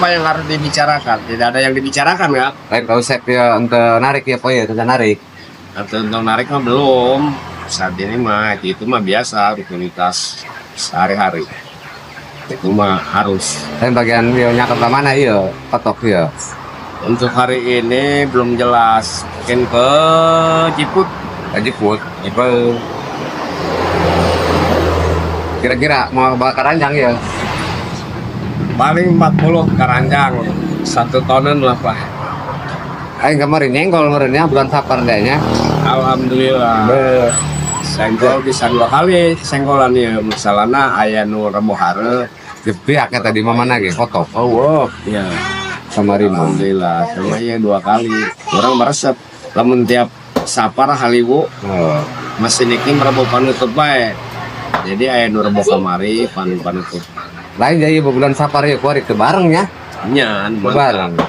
apa yang harus dibicarakan? Tidak ada yang dibicarakan ya? Lain kau sek ya untuk narik ya po ya, untuk narik. Atau untuk narik mah belum. Saat ini mah itu mah biasa rutinitas sehari-hari. Itu mah harus. Lain bagian dia nyakap ke mana iya, patok ya. Untuk hari ini belum jelas. Mungkin ke Jiput. Jiput. Kira-kira mau bawa keranjang ya? Paling 40 keranjang, 1 tonan lah Pak. Aing kemarin nyenggol kemarinnya bukan sapar dehnya. Alhamdulillah. Senggol bisa 2 kali senggolan ya. Misalnya aya nu remohare. Gede akeh tadi mama nage foto. Oh, wow. Iya. Kemarin Alhamdulillah. Cuma ya 2 kali. Orang meresep. Lamun tiap sapar haliwu. Masih niki merebut panutup bae. Jadi aya nu rebo kamari panutup. Lain jadi bulan sapar ya kuari ke bareng ya. Nyan bareng.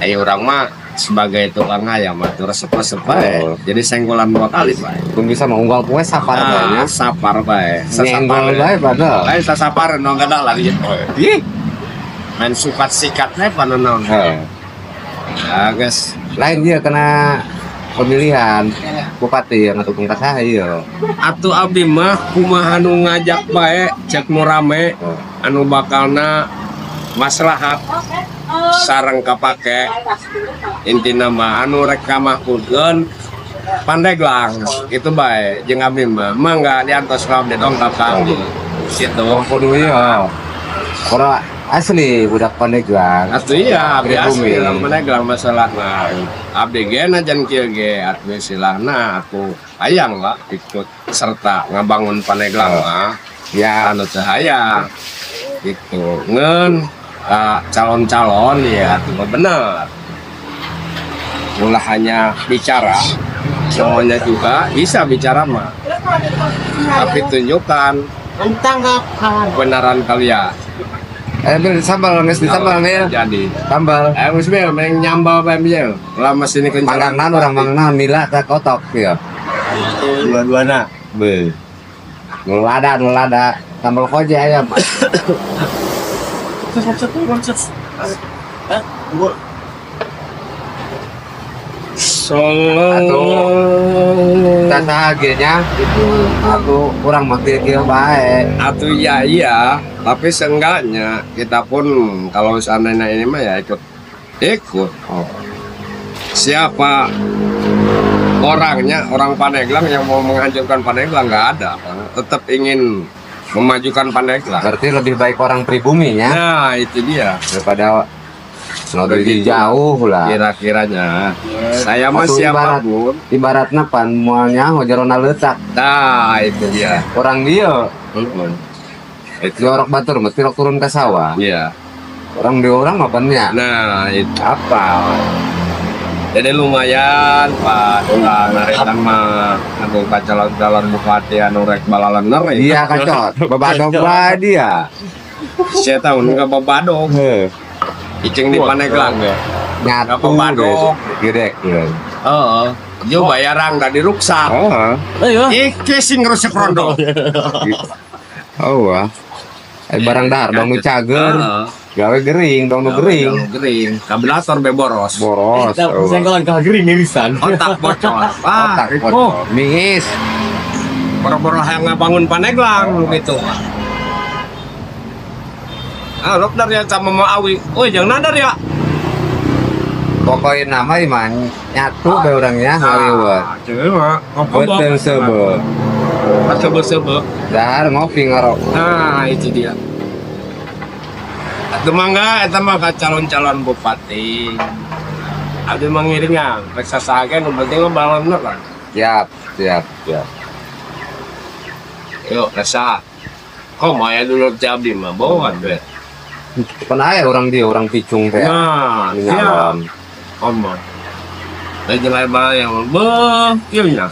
Ayo orang mah sebagai tukang ayam mah resep-resep bae. Jadi senggolan 2 kali bae. Pun bisa mengunggal kue sapar bae. Sapar bae. Nyenggol bae padahal. Lain sapar no gadah lagi. Ih. Main sukat sikatnya pananon. Ya guys. Lain dia kena pemilihan bupati yang tukang kasah iya. Atuh abdi mah kumaha anu ngajak bae cek nu rame anu bakalna maslahat sareng kapake intina mah anu rek kamahkukeun Pandeglang itu bae jeung abdi mah mangga diantos ka abdi dongkap ka abdi situ kudu iya. Ora asli budak Pandeglang. Atuh iya abdi asli Pandeglang masalahna. Abdi ge najan kieu ge atuh silahna aku hayang lah ikut serta ngabangun Pandeglang mah. Ya anu teh hayang. Gitu. Ngeun calon-calon ya atuh mah bener. Ulah hanya bicara. Semuanya juga bisa bicara mah. Tapi tunjukkan kebenaran kalian. Ambil sambal, nges di sambal nih. Jadi Sambal. Wis mel mending nyambal bae mil. Lama sini kencang. Mangangnan orang mangangnan mila tak kotok ya. Dua-duana. Be. Nulada. Sambal koje ayam. Solo. Tata akhirnya itu aku kurang makin dia baik. Atuh iya, tapi seenggaknya kita pun kalau seandainya ini mah ya ikut. Oh. Siapa orangnya, orang Pandeglang yang mau menghancurkan Pandeglang nggak ada. Tetap ingin memajukan Pandeglang. Berarti lebih baik orang pribumi ya. Nah itu dia daripada lebih jauh lah. Kira-kiranya. Saya mah siapapun. Ibaratnya pan mualnya hojarona letak. Nah itu dia. Orang dia. Itu orang batur mesti turun ke sawah. Iya. Orang dia orang apanya? Nah itu apa? Jadi lumayan Pak. Narikan mah aku calon bupati anu rek balalan nere. Iya kacot. Babadog ba dia. Saya tahu nggak babadog. Icing di Pandeglang ya. Nyatu babadog. Gedek. Jo bayarang tadi ruksak. Iki sing resep rondo. Oh wah. Barang dahar dong nu cager. Gawe gering dong nu gering. Gering. Kabelator be boros. Boros. Senggolan ka gering irisan. Otak bocor. Otak bocor. Mingis. Boro-boro hayang ngabangun Pandeglang gitu. Rok dari sama mau awi. Jangan nadar ya. Pokoknya nama iman nyatu be orangnya ngaliwat. Cuma betul sebe. Sebe. Dahar ngopi ngarok. Nah, itu dia. Atuh mangga eta mah calon-calon bupati. Abdi mangiringan, rek sasageun nu penting mah balaner lah. Siap. Yuk, rasa. Maya dulu ti abdi mah bawa we. Pan aya orang dia orang picung teh. Nah, iya. Omong. Lagi lebar yang ieu nya.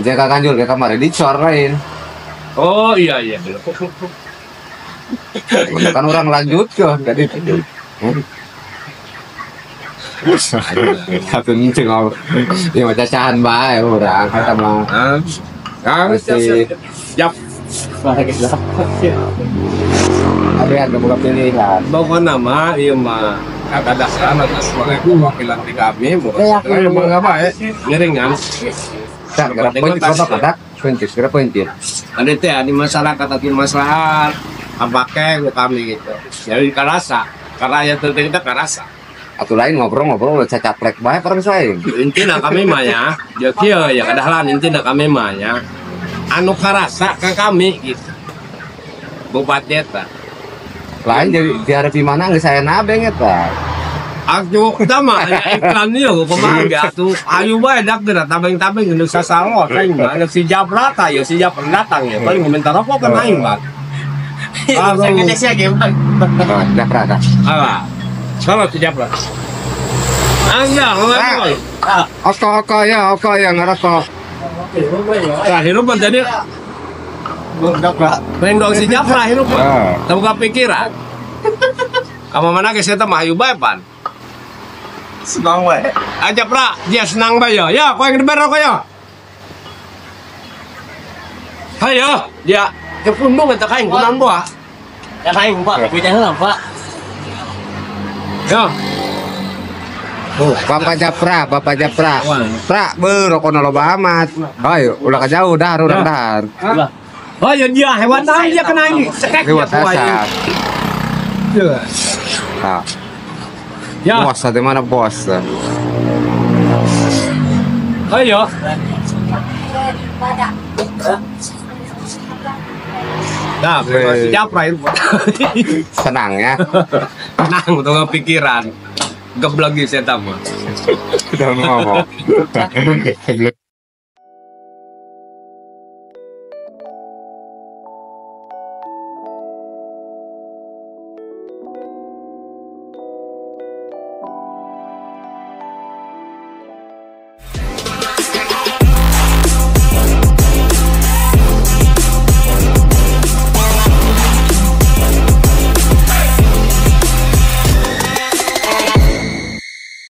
Jaga kanjur ke kamar dicor lain. Oh iya. Kan orang lanjut ke tadi. Tapi mencingเอาya macam cacahan bae orang kata mah. Siap. Ada buka pilihan. Bawa nama, iya mah kata dasar atau sebagai perwakilan di kami, emang apa ya? Ngiringan. Tak, kira pointir apa kata? Pointir, kira pointir. Ada teh di masyarakat atau masalah apa kayak kami gitu. Jadi karasa, karena yang penting kita karasa. Atau lain ngobrol-ngobrol cacat plek bae orang saya. Intinya kami mah ya, kieu ya kadahalan intinya kami mah ya. Anu karasa ke kami gitu. Bupati eta. Lain jadi dihadapi mana nggak saya nabeng eta. Aku sama ya iklan ieu kumaha atuh ayu bae dak geura tabeng-tabeng geus sasalo aing mah si Japrat ayo si Japrat datang ya paling komentar rokok kan aing mah. Saya ngecek sih game. Dah rada. Ala. Salah si Japrat. Anja, Oko ya ngerokok. ya hirup jadi Pendong si Japrat hirup. Tahu kepikiran. Kamu mana ke saya mah ayu bae pan. Senang wae. Aja pra, dia senang bae ya. Ya, kau yang dibayar kau ya. Ayo, dia kepundung eta kain kunan buah. Ya kain Pak, beda heula Pak. Ya. Bapak Japra. Pra, rokok loba amat. Ayo, ulah jauh dah, udah dahar. Oh ya dia hewan naik dia kena ini. Cekek Lewat asap. Nah, Ya. bos ada mana bos? Ayo. Nah, si Japra itu. Senang ya. Tenang, tuh kepikiran. Geblek gitu saya tahu. Udah ngomong.